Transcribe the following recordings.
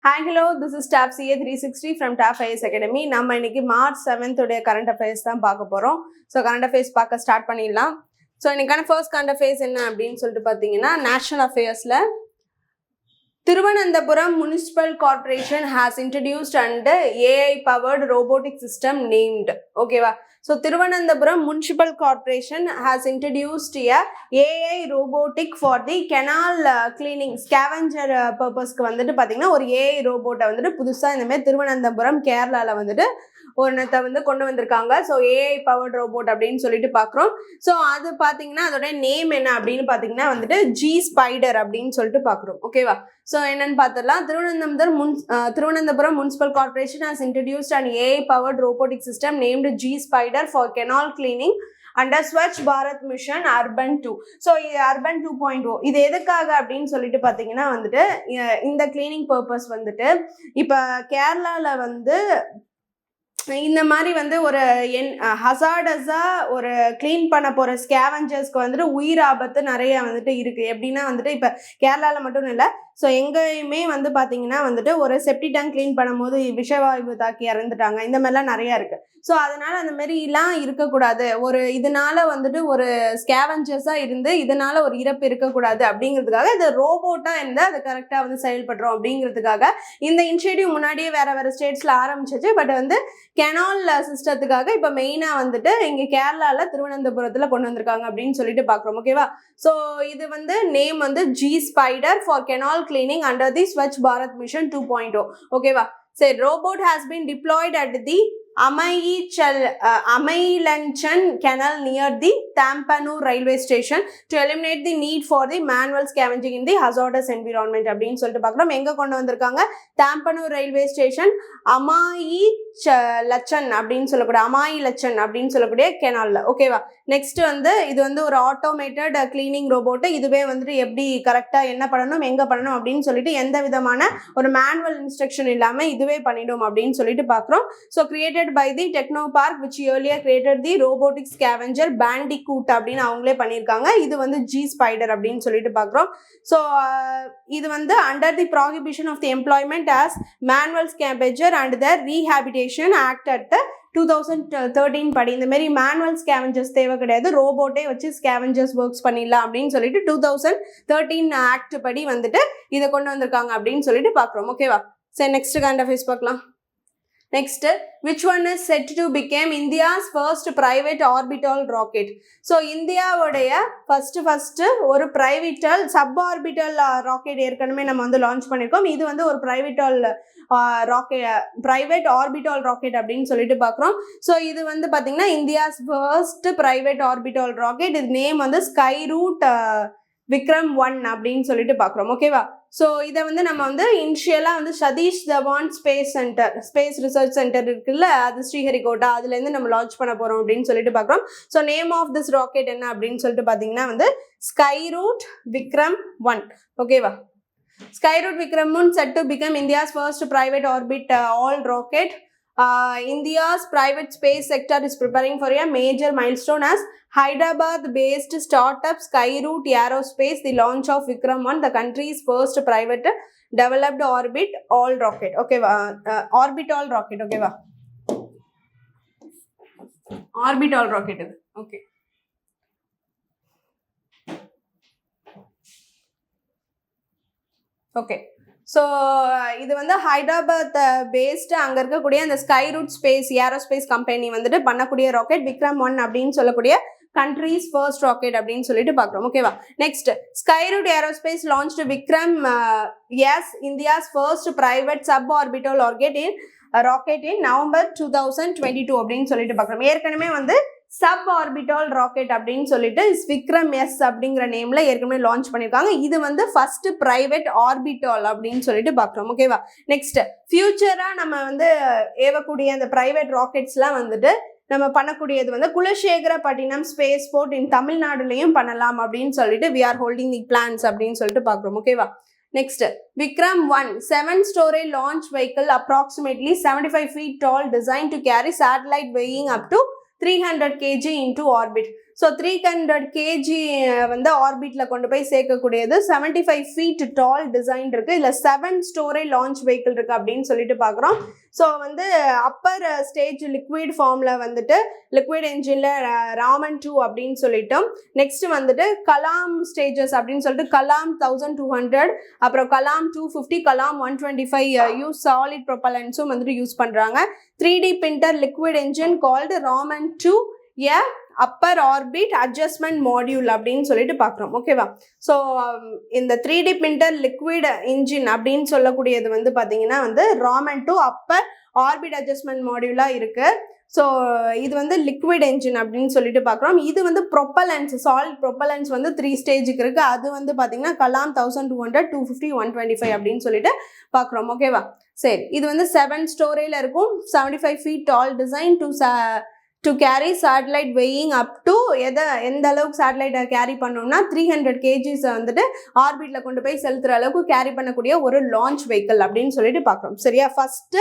Hi, hello, this is TAP CA 360 from TAP IAS Academy. நம்ம இன்னைக்கு March 7th உடைய current affairs தான் பார்க்க போறோம். ஸோ current affairs பார்க்க ஸ்டார்ட் பண்ணிடலாம். ஸோ இன்னைக்கான ஃபர்ஸ்ட் current affairs என்ன அப்படின்னு சொல்லிட்டு பார்த்தீங்கன்னா, national அஃபேர்ஸில் Thiruvananthapuram Municipal Corporation has introduced and AI-powered robotic system named. Okay, so Thiruvananthapuram Municipal Corporation has introduced a AI robotic for the canal cleaning scavenger purpose க்கு வந்துட்டு பாத்தீங்கன்னா ஒரு AI ரோபோட்டை வந்துட்டு புதுசா இந்த மாதிரி திருவனந்தபுரம் கேரளால வந்துட்டு ஒன்னத்தை வந்து கொண்டு வந்திருக்காங்க. ஸோ ஏஐ பவர்ட் ரோபோட் அப்படின்னு சொல்லிட்டு பார்க்குறோம். ஸோ அது பார்த்தீங்கன்னா அதோட நேம் என்ன அப்படின்னு பார்த்தீங்கன்னா வந்துட்டு ஜி ஸ்பைடர் அப்படின்னு சொல்லிட்டு பார்க்குறோம். ஓகேவா? ஸோ என்னன்னு பார்த்துடலாம். Thiruvananthapuram municipal corporation has introduced and AI powered robotic system named G spider for canal cleaning under Swachh Bharat mission urban 2. So இது அர்பன் 2.0 இது எதுக்காக அப்படின்னு சொல்லிட்டு பார்த்தீங்கன்னா வந்துட்டு இந்த கிளீனிங் பர்பஸ் வந்துட்டு இப்போ கேரளாவில் வந்து இந்த மாதிரி வந்து ஒரு ஹசார்டஸாக ஒரு கிளீன் பண்ண போகிற ஸ்கேவஞ்சர்ஸ்க்கு வந்துட்டு உயிர் ஆபத்து நிறைய வந்துட்டு இருக்குது. எப்படின்னா வந்துட்டு இப்போ கேரளாவில் மட்டும் இல்லை, ஸோ எங்கேயுமே வந்து பார்த்தீங்கன்னா வந்துட்டு ஒரு செப்டி டேங்க் க்ளீன் பண்ணும்போது விஷவாயு தாக்கி இறந்துட்டாங்க. இந்த மாதிரிலாம் நிறையா இருக்குது. ஸோ அதனால் அந்த மாதிரிலாம் இருக்கக்கூடாது. ஒரு இதனால வந்துட்டு ஒரு ஸ்கேவஞ்சர்ஸாக இருந்து இதனால ஒரு இறப்பு இருக்கக்கூடாது அப்படிங்கிறதுக்காக இது ரோபோட்டாக இருந்தால் அது கரெக்டாக வந்து செயல்படுறோம் அப்படிங்கிறதுக்காக இந்த இனிஷியேட்டிவ் முன்னாடியே வேறு ஸ்டேட்ஸில் ஆரம்பிச்சிச்சு. பட் வந்து கெனால் சிஸ்டத்துக்காக இப்போ மெயினாக வந்துட்டு இங்கே கேரளாவில் திருவனந்தபுரத்தில் கொண்டு வந்திருக்காங்க அப்படின்னு சொல்லிட்டு பார்க்குறோம். ஓகேவா? ஸோ இது வந்து நேம் வந்து G spider for canal cleaning under the Swachh Bharat mission 2.0. ஓகேவா? சரி, robot has been diploid at the Amailanchan Canal near the Tampanur railway station to eliminate the need for the manual scavenging in the hazardous environment அப்படின்னு சொல்லிட்டு பார்க்குறோம். எங்கே கொண்டு வந்திருக்காங்க? தாம்பனூர் railway station அமாயிலச்சன் அப்படின்னு சொல்லக்கூடிய கெனாலில். ஓகேவா? நெக்ஸ்ட் வந்து இது வந்து ஒரு ஆட்டோமேட்டட் கிளீனிங் ரோபோட்டு. இதுவே வந்துட்டு எப்படி கரெக்டாக என்ன பண்ணணும் எங்கே பண்ணணும் அப்படின்னு சொல்லிட்டு எந்த விதமான ஒரு மேனுவல் இன்ஸ்ட்ரக்ஷன் இல்லாமல் இதுவே பண்ணிடும் அப்படின்னு சொல்லிட்டு பார்க்குறோம். So created by the Technopark which earlier created the robotic scavenger Bandicoot அப்படின்னு அவங்களே பண்ணியிருக்காங்க. இது வந்து ஜி ஸ்பைடர் அப்படின்னு சொல்லிட்டு பார்க்குறோம். ஸோ இது வந்து under the prohibition of the employment as manual scavenger and the rehabilitation act at the 2013 படி இந்த மாதிரி மேனுவல் ஸ்கேவஞ்சர்ஸ் தேவை கிடையாது, ரோபோட்டே வச்சு ஸ்கேவஞ்சர்ஸ் ஒர்க்ஸ் பண்ணிடலாம் அப்படின்னு சொல்லிட்டு 2013 ஆக்ட் படி வந்துட்டு இதை கொண்டு வந்திருக்காங்க அப்படின்னு சொல்லிட்டு பார்க்குறோம். ஓகேவா? சரி, நெக்ஸ்ட் கரண்ட் அஃபேர்ஸ் பார்க்கலாம். Next, which one is set to become India's first private orbital rocket? So, இந்தியாவுடைய ஃபர்ஸ்ட் ஒரு பிரைவேட்டல் சப்ஆர்பிட்டல் ராக்கெட் ஏற்கனவே நம்ம வந்து லான்ச் பண்ணியிருக்கோம். இது வந்து ஒரு பிரைவேட் ஆர்பிட்டல் ராக்கெட் அப்படின்னு சொல்லிட்டு பார்க்குறோம். ஸோ இது வந்து பார்த்தீங்கன்னா India's first private orbital rocket. இது நேம் வந்து ஸ்கை ரூட் விக்ரம் 1 அப்படின்னு சொல்லிட்டு பார்க்குறோம். ஓகேவா? ஸோ இதை வந்து நம்ம வந்து இனிஷியலாக வந்து Satish Dhawan space research centre இருக்குல்ல, அது ஸ்ரீஹரிகோட்டா, அதுலேருந்து நம்ம லான்ச் பண்ண போகிறோம் அப்படின்னு சொல்லிட்டு பார்க்குறோம். So name of this rocket என்ன அப்படின்னு சொல்லிட்டு பார்த்தீங்கன்னா வந்து ஸ்கை ரூட் விக்ரம் 1. ஓகேவா? Skyroot Vikram 1 set to become India's first private orbit all rocket. India's private space sector is preparing for a major milestone as Hyderabad-based startup Skyroot Aerospace, the launch of Vikram 1, the country's first private developed orbit all rocket. Okay, orbital rocket. Okay, orbital rocket. Okay. Okay. So இது வந்து Hyderabad based அங்கே இருக்கக்கூடிய அந்த sky root aerospace company வந்துட்டு பண்ணக்கூடிய rocket Vikram 1 அப்படின்னு சொல்லக்கூடிய country's first rocket அப்படின்னு சொல்லிட்டு பார்க்குறோம். ஓகேவா? Next, Skyroot aerospace launched Vikram India's first private suborbital rocket in November 2022 அப்படின்னு சொல்லிட்டு பார்க்குறோம். ஏற்கனவே வந்து சப் ஆர்பிட்டால் ராக்கெட் அப்படின்னு சொல்லிட்டு விக்ரம் எஸ் அப்படிங்கிற நேம்ல ஏற்கனவே லான்ச் பண்ணியிருக்காங்க. இது வந்து ஃபர்ஸ்ட் பிரைவேட் ஆர்பிட்டால் அப்படின்னு சொல்லிட்டு பார்க்குறோம். ஓகேவா? நெக்ஸ்ட், ஃபியூச்சராக நம்ம வந்து ஏவக்கூடிய அந்த பிரைவேட் ராக்கெட்ஸ்லாம் வந்துட்டு நம்ம பண்ணக்கூடியது வந்து குலசேகரப்பட்டினம் ஸ்பேஸ் போர்ட் இன் தமிழ்நாடுலையும் பண்ணலாம் அப்படின்னு சொல்லிட்டு we are holding the plans அப்படின்னு சொல்லிட்டு பார்க்குறோம். ஓகேவா? Next, Vikram 1 7-story launch vehicle approximately 75 feet tall designed to carry satellite weighing up to 300 kg into orbit. So 300 kg வந்து ஆர்பிட்ல கொண்டு போய் சேர்க்கக்கூடியது. 75 feet டால் டிசைன் இருக்கு. இதில் 7 story லான்ச் வெஹிக்கிள் இருக்கு அப்படின்னு சொல்லிட்டு பார்க்குறோம். ஸோ வந்து அப்பர் ஸ்டேஜ் லிக்விட் ஃபார்ம்ல வந்துட்டு லிக்விட் என்ஜின்ல ராமன் 2 அப்படின்னு சொல்லிட்டோம். நெக்ஸ்ட் வந்துட்டு கலாம் ஸ்டேஜஸ் அப்படின்னு சொல்லிட்டு கலாம் 1200, அப்புறம் கலாம் 250, கலாம் 125 யூஸ் சாலிட் ப்ரொபலன்ஸும் வந்துட்டு யூஸ் பண்றாங்க. 3D printer liquid engine called Raman 2 a upper orbit adjustment module அப்படின்னு சொல்லிட்டு பார்க்குறோம். ஓகேவா? ஸோ இந்த 3D printer liquid engine அப்படின்னு சொல்லக்கூடியது வந்து பார்த்தீங்கன்னா வந்து Raman 2 upper orbit adjustment module இருக்கு. ஸோ இது வந்து லிக்விட் என்ஜின் அப்படின்னு சொல்லிட்டு பார்க்குறோம். இது வந்து ப்ரொப்பலன்ஸ் சாலிட் ப்ரொப்பலன்ஸ் வந்து 3 ஸ்டேஜுக்கு இருக்குது. அது வந்து பார்த்தீங்கன்னா கலாம் 1200, 250, 125 அப்படின்னு சொல்லிட்டு பார்க்குறோம். ஓகேவா? சரி, இது வந்து 7 storyல இருக்கும். 75 feet tall design to carry satellite weighing up to எந்த அளவுக்கு சேட்டலைட்டை கேரி பண்ணோம்னா 300 kgs வந்துட்டு ஆர்பிட்ல கொண்டு போய் செலுத்துற அளவுக்கு கேரி பண்ணக்கூடிய ஒரு லான்ச் வெஹிக்கிள் அப்படின்னு சொல்லிட்டு பார்க்குறோம். சரியா? ஃபர்ஸ்ட்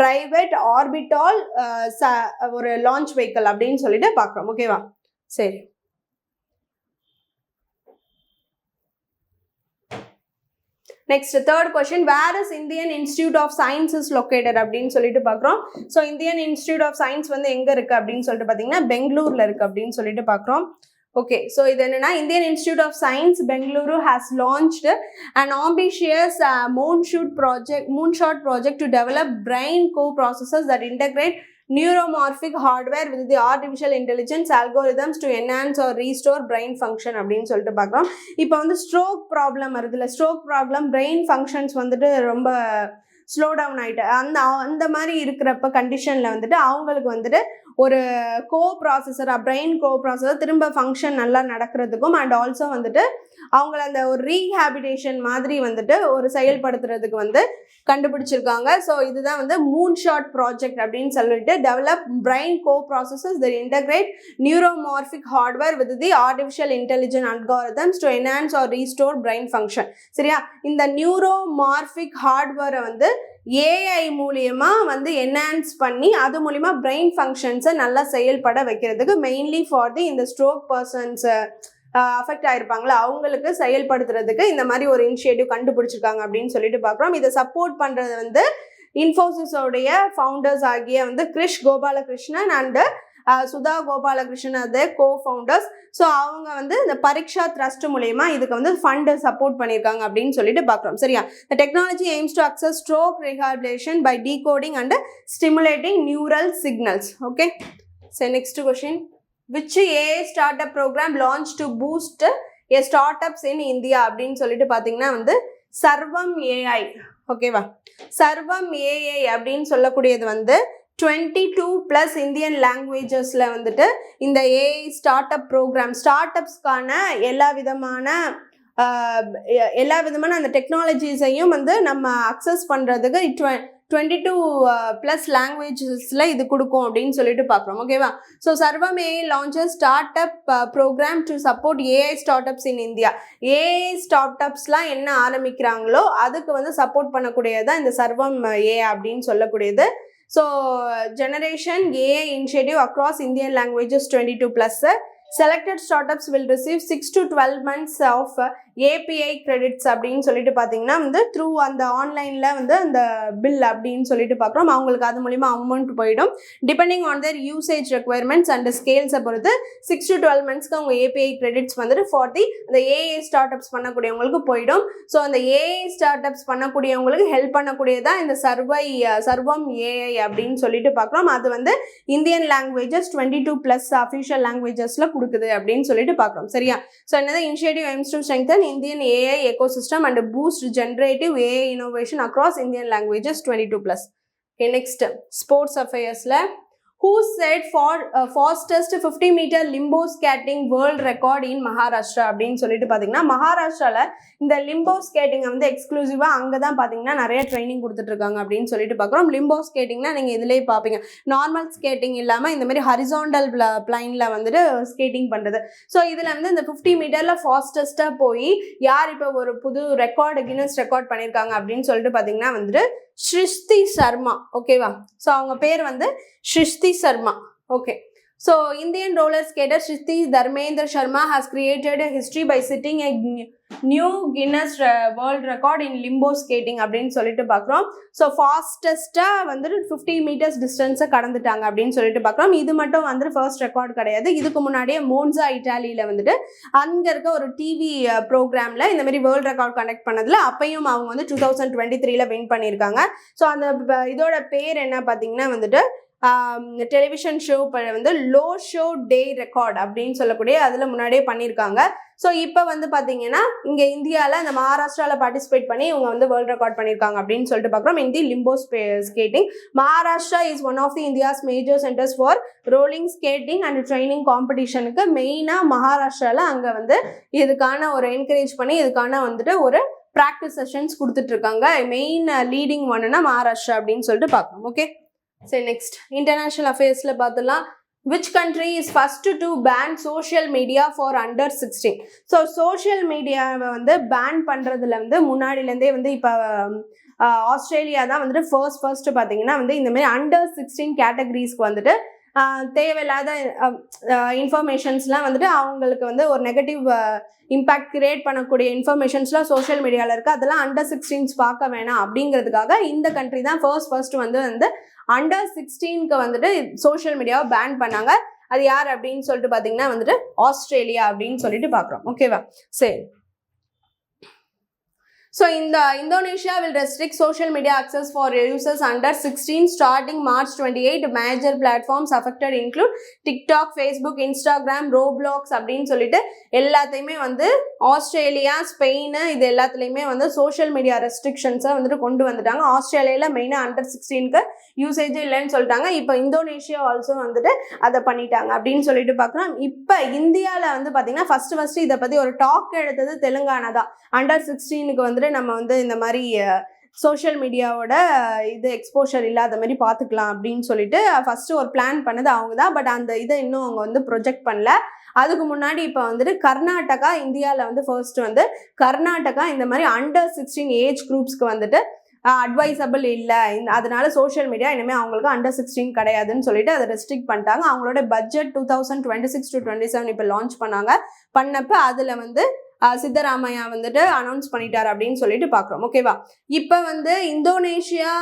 பிரைவேட் ஆர்பிட்டால் ஒரு லான்ச் வெஹிக்கிள் அப்படின்னு சொல்லிட்டு பார்க்குறோம். ஓகேவா? சரி, next third question, where is Indian Institute of Science is located அப்படின்னு சொல்லிட்டு பார்க்குறோம். So Indian Institute of Science வந்து எங்கே இருக்குது அப்படின்னு சொல்லிட்டு பார்த்தீங்கன்னா பெங்களூரில் இருக்குது அப்படின்னு சொல்லிட்டு பார்க்குறோம். ஓகே, ஸோ இது என்னன்னா Indian Institute of Science Bengaluru has launched an ambitious moonshot project to develop brain co-processors that integrate neuromorphic hardware with the artificial intelligence algorithms to enhance or restore brain function அப்படின்னு சொல்லிட்டு பார்க்குறோம். இப்போ வந்து stroke problem வருதுல்ல, stroke problem brain functions வந்துட்டு ரொம்ப slow down ஆகிட்டு அந்த மாதிரி இருக்கிறப்ப கண்டிஷனில் வந்துட்டு அவங்களுக்கு வந்துட்டு ஒரு பிரெயின் கோ ப்ராசஸர் திரும்ப ஃபங்க்ஷன் நல்லா நடக்கிறதுக்கும் அண்ட் ஆல்சோ வந்துட்டு அவங்கள அந்த ஒரு ரீஹாபிடேஷன் மாதிரி வந்துட்டு ஒரு செயல்படுத்துறதுக்கு வந்து கண்டுபிடிச்சிருக்காங்க. ஸோ இதுதான் வந்து மூன்ஷாட் ப்ராஜெக்ட் அப்படின்னு சொல்லிட்டு develop brain co processors that integrate neuromorphic hardware with the artificial intelligent algorithms to enhance or restore brain function. சரியா? இந்த நியூரோமார்பிக் ஹார்ட்வேரை வந்து ஏஐ மூலியமா வந்து என்ஹான்ஸ் பண்ணி அது மூலியமா பிரெயின் ஃபங்க்ஷன்ஸை நல்லா செயல்பட வைக்கிறதுக்கு மெயின்லி ஃபார் தி இந்த ஸ்ட்ரோக் பர்சன்ஸ் அஃபெக்ட் ஆயிருப்பாங்களா அவங்களுக்கு செயல்படுத்துறதுக்கு இந்த மாதிரி ஒரு இனிஷியேட்டிவ் கண்டுபிடிச்சிருக்காங்க அப்படின்னு சொல்லிட்டு பார்க்குறோம். இதை சப்போர்ட் பண்ணுறது வந்து இன்ஃபோசிஸோடைய ஃபவுண்டர்ஸ் ஆகிய வந்து கிரிஷ் கோபாலகிருஷ்ணன் அண்டு சுதா கோபாலகிருஷ்ணன் அது கோ-ஃபவுண்டர்ஸ். ஸோ அவங்க வந்து இந்த பரீட்சா ட்ரஸ்ட் மூலயமா இதுக்கு வந்து ஃபண்டு சப்போர்ட் பண்ணியிருக்காங்க அப்படின்னு சொல்லிட்டு பார்க்குறோம். சரியா? The technology aims to access stroke rehabilitation by decoding and stimulating neural signals. Okay, சரி, next question, which AI startup program launched to boost a startups in India அப்படின்னு சொல்லிட்டு பார்த்தீங்கன்னா வந்து சர்வம் ஏஐ. ஓகேவா? சர்வம் ஏஐ அப்படின்னு சொல்லக்கூடியது வந்து 22+ இந்தியன் லாங்குவேஜஸில் வந்துட்டு இந்த ஏஐ ஸ்டார்ட் அப் ப்ரோக்ராம் ஸ்டார்ட்அப்ஸ்க்கான எல்லா விதமான அந்த டெக்னாலஜிஸையும் வந்து நம்ம அக்சஸ் பண்ணுறதுக்கு 22+ லாங்குவேஜஸில் இது கொடுக்கும் அப்படின்னு சொல்லிட்டு பார்க்குறோம். ஓகேவா? So Sarvam AI launches startup program to support AI startups in India. AI start அப்ஸ்லாம் என்ன ஆரம்பிக்கிறாங்களோ அதுக்கு வந்து சப்போர்ட் பண்ணக்கூடியதான் இந்த சர்வம் ஏஐ அப்படின்னு சொல்லக்கூடியது. So generation AI initiative across Indian languages 22+. Selected startups will receive 6 to 12 months of API credits அப்படின்னு சொல்லிட்டு பார்த்தீங்கன்னா வந்து த்ரூ அந்த ஆன்லைனில் வந்து அந்த பில் அப்படின்னு சொல்லிட்டு பார்க்குறோம். அவங்களுக்கு அது மூலிமா அமௌண்ட் போயிடும். Depending on their usage requirements and ஸ்கேல்ஸை பொறுத்து 6 to 12 monthsக்கு அவங்க ஏபிஐ கிரெடிட்ஸ் வந்துட்டு அந்த ஏஐ ஸ்டார்ட் அப்ஸ் பண்ணக்கூடியவங்களுக்கு போயிடும். ஸோ அந்த ஏஐ ஸ்டார்ட் அப்ஸ் பண்ணக்கூடியவங்களுக்கு ஹெல்ப் பண்ணக்கூடியதான் இந்த சர்வம் ஏஐ அப்படின்னு சொல்லிட்டு பார்க்குறோம். அது வந்து இந்தியன் லாங்குவேஜஸ் 22+ அஃபிஷியல் லாங்குவேஜஸில் கொடுக்குது அப்படின்னு சொல்லிட்டு பார்க்குறோம். சரியா? ஸோ என்னது initiative aims to strengthen Indian AI ecosystem and boost generative AI innovation across Indian languages 22+. Okay, next sports அஃபேர்ஸில் who set for fastest 50-meter limbo skating world record in Maharashtra அப்படின்னு சொல்லிட்டு பார்த்தீங்கன்னா மகாராஷ்டிராவில் இந்த லிம்போ ஸ்கேட்டிங்கை வந்து எக்ஸ்க்ளூசிவாக அங்கே தான் பார்த்தீங்கன்னா நிறைய ட்ரைனிங் கொடுத்துட்ருக்காங்க அப்படின்னு சொல்லிட்டு பார்க்குறோம். லிம்போ ஸ்கேட்டிங்னா நீங்கள் இதிலே பார்ப்பீங்க, நார்மல் ஸ்கேட்டிங் இல்லாமல் இந்த மாதிரி ஹரிசாண்டல் பிளைனில் வந்துட்டு ஸ்கேட்டிங் பண்ணுறது. ஸோ இதில் வந்து இந்த 50 மீட்டரில் ஃபாஸ்டஸ்ட்டாக போய் யார் இப்போ ஒரு புது கின்னஸ் ரெக்கார்ட் பண்ணியிருக்காங்க அப்படின்னு சொல்லிட்டு பார்த்தீங்கன்னா வந்துட்டு ஸ்ருஷ்டி சர்மா. ஓகேவா? ஸோ அவங்க பேர் வந்து Srushti Sharma. Okay, So, Indian roller skater Shriti Dharmendra Sharma has created a history by setting a new Guinness World Record in limbo skating அப்படின்னு சொல்லிட்டு பார்க்குறோம். ஸோ ஃபாஸ்டஸ்ட்டாக வந்துட்டு 50 மீட்டர்ஸ் டிஸ்டன்ஸை கடந்துட்டாங்க அப்படின்னு சொல்லிட்டு பார்க்குறோம். இது மட்டும் வந்துட்டு ஃபர்ஸ்ட் ரெக்கார்ட் கிடையாது. இதுக்கு முன்னாடியே மோன்சா இட்டாலியில் வந்துட்டு அங்கே இருக்க ஒரு டிவி ப்ரோக்ராமில் இந்த மாதிரி வேர்ல்டு ரெக்கார்ட் கனெக்ட் பண்ணதில் அப்பையும் அவங்க வந்து 2023 வின் பண்ணியிருக்காங்க. ஸோ அந்த இதோட பேர் என்ன பார்த்தீங்கன்னா வந்துட்டு டெலிவிஷன் ஷோ வந்து லோ ஷோ டே ரெக்கார்ட் அப்படின்னு சொல்லக்கூடிய அதில் முன்னாடியே பண்ணியிருக்காங்க. ஸோ இப்போ வந்து பார்த்தீங்கன்னா இங்கே இந்தியாவில் அந்த மகாராஷ்டிராவில் பார்ட்டிசிபேட் பண்ணி இவங்க வந்து வேர்ல்டு ரெக்கார்ட் பண்ணியிருக்காங்க அப்படின்னு சொல்லிட்டு பார்க்குறோம். இந்தி limbo skating. Maharashtra is one of the India's major centers for rolling skating and training காம்படிஷனுக்கு மெயினாக மகாராஷ்டிராவில் அங்கே வந்து இதுக்கான ஒரு என்கரேஜ் பண்ணி இதுக்கான வந்துட்டு ஒரு ப்ராக்டிஸ் செஷன்ஸ் கொடுத்துட்டு இருக்காங்க. மெயின் லீடிங் ஒன்னுனா மகாராஷ்டிரா அப்படின்னு சொல்லிட்டு பார்க்கணும். ஓகே, சரி நெக்ஸ்ட் இன்டர்நேஷ்னல் அஃபேர்ஸில் பார்த்துலாம். Which country is first to ban social media for under 16? So social மீடியாவை வந்து பேன் பண்ணுறதுல வந்து முன்னாடிலேருந்தே வந்து இப்போ ஆஸ்திரேலியா தான் வந்துட்டு ஃபர்ஸ்ட் பார்த்தீங்கன்னா வந்து இந்தமாதிரி அண்டர் 16 கேட்டகரிஸ்க்கு வந்துட்டு தேவையில்லாத இன்ஃபர்மேஷன்ஸ்லாம் வந்துட்டு அவங்களுக்கு வந்து ஒரு நெகட்டிவ் இம்பேக்ட் கிரியேட் பண்ணக்கூடிய இன்ஃபர்மேஷன்ஸ்லாம் சோஷியல் மீடியாவில் இருக்குது. அதெல்லாம் அண்டர் 16 பார்க்க வேணாம் அப்படிங்கிறதுக்காக இந்த கண்ட்ரி தான் ஃபர்ஸ்ட் வந்து அண்டர் 16க்கு வந்துட்டு சோஷியல் மீடியாவை பேன் பண்ணாங்க. அது யார் அப்படின்னு சொல்லிட்டு பார்த்தீங்கன்னா வந்துட்டு ஆஸ்திரேலியா அப்படின்னு சொல்லிட்டு பார்க்குறோம். ஓகேவா, சரி. So, Indonesia will restrict social media access for users under 16 starting March 28. Major platforms affected include TikTok, Facebook, Instagram, Roblox அப்படின்னு சொல்லிட்டு எல்லாத்தையுமே வந்து ஆஸ்திரேலியா, ஸ்பெயின் இது எல்லாத்துலேயுமே வந்து சோஷியல் மீடியா ரெஸ்ட்ரிக்ஷன்ஸை வந்துட்டு கொண்டு வந்துட்டாங்க. ஆஸ்திரேலியாவில் மெயினாக அண்டர் 16க்கு யூசேஜே இல்லைன்னு சொல்லிட்டாங்க. இப்போ இந்தோனேஷியா ஆல்சோ வந்துட்டு அதை பண்ணிட்டாங்க அப்படின்னு சொல்லிட்டு பார்க்குறோம். இப்போ இந்தியாவில் வந்து பார்த்தீங்கன்னா ஃபர்ஸ்ட் இதை பற்றி ஒரு டாக் எடுத்தது தெலுங்கானா தான். அண்டர் 16க்கு வந்துட்டு நம்ம வந்து இந்த மாதிரி சோஷியல் மீடியாவோட இது எக்ஸ்போஷர் இல்லாத மாதிரி பார்த்துக்கலாம் அப்படின்னு சொல்லிட்டு ஃபர்ஸ்ட் ஒரு பிளான் பண்ணது அவங்க தான். பட் அந்த இதை இன்னும் அவங்க வந்து ப்ரொஜெக்ட் பண்ணல. அதுக்கு முன்னாடி இப்போ வந்துட்டு கர்நாடகா, இந்தியாவில் வந்து ஃபர்ஸ்ட் வந்து கர்நாடகா இந்த மாதிரி அண்டர் 16 ஏஜ் குரூப்ஸ்க்கு வந்துட்டு அட்வைசபிள் இல்லை, அதனால சோஷியல் மீடியா இனிமேல் அவங்களுக்கு அண்டர் 16 கிடையாதுன்னு சொல்லிட்டு அதை ரெஸ்ட்ரிக்ட் பண்ணிட்டாங்க. அவங்களோட பட்ஜெட் 2026 to 27 இப்போ லான்ச் பண்ணப்ப அதில் வந்து சித்தராமையா வந்துட்டு அனௌன்ஸ் பண்ணிட்டார் அப்படின்னு சொல்லிட்டு பார்க்குறோம். ஓகேவா, இப்போ வந்து இந்தோனேஷியா